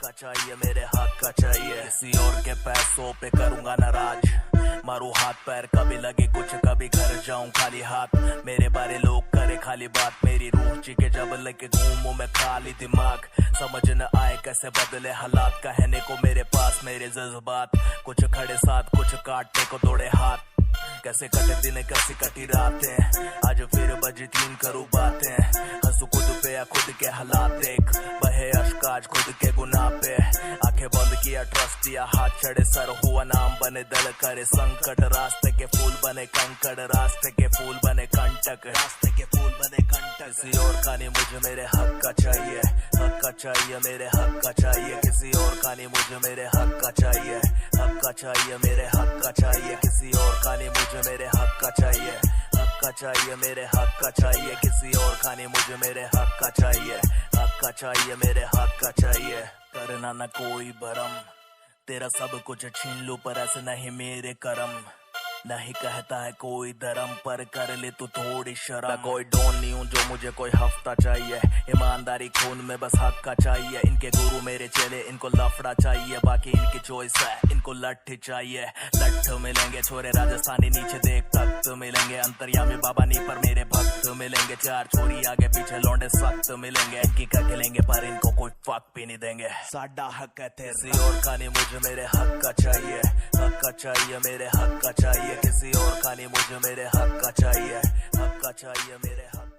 का चाहिए, मेरे हक का चाहिए। किसी और के पैसों पे करूंगा नाराज, मारू हाथ पैर कभी लगे कुछ, कभी घर जाऊं खाली हाथ। मेरे बारे लोग करे खाली बात, मेरी रूह चीखे जब लेके घूमूं मैं खाली दिमाग। समझ न आए कैसे बदले हालात, कहने को मेरे पास मेरे जज्बात। कुछ खड़े साथ कुछ काटने को दौड़े हाथ, कैसे कटे दिन कैसी कटी रातें। आज फिर बजी 3 करूं बातें, हंसू खुद पे या खुद के हालात देख। बहे अश्क आज खुद के गुनाह पे, आंखें बंद किया ट्रस्ट दिया, हाथ चढ़े सर हुआ नाम बने दल करे संकट। रास्ते के फूल बने कंकड़, रास्ते के फूल बने कंटक, रास्ते के फूल बने कंटक। किसी और का नहीं मुझे मेरे हक का चाहिए, हक का चाहिए, मेरे हक का चाहिए। किसी और का नहीं मुझे मेरे हक का चाहिए, हक का चाहिए, मेरे हक का चाहिए। किसी और का नहीं मुझे मेरे हक का चाहिए, हक का चाहिए, मेरे हक का चाहिए। किसी और का नहीं मुझे मेरे हक का चाहिए, हक का चाहिए, मेरे हक का चाहिए। करना न कोई भरम, तेरा सब कुछ छीन लूं पर ऐसे नहीं मेरे करम। नहीं कहता है कोई धर्म पर कर ले तू थोड़ी शर्म। मैं कोई डॉन नहीं हूँ जो मुझे कोई हफ्ता चाहिए, ईमानदारी खून में बस हक का चाहिए। इनके गुरु मेरे चेले, इनको लफड़ा चाहिए, बाकी इनकी चॉइस है, इनको लट्ठ चाहिए। लट्ठ मिलेंगे छोरे राजस्थानी, नीचे देख तख्त मिलेंगे। अंतर्यामी बाबा नहीं पर मेरे भक्त मिलेंगे। 4 छोरी आगे पीछे लौंडे सख्त मिलेंगे, इनकी ककेलेंगे पर इनको कोई फक भी नहीं देंगे। साडा हक है तेरे और का नहीं मुझे मेरे हक का चाहिए, हक का चाहिए, मेरे हक का चाहिए। किसी और का नहीं मुझे मेरे हक का चाहिए, हक का चाहिए, मेरे हक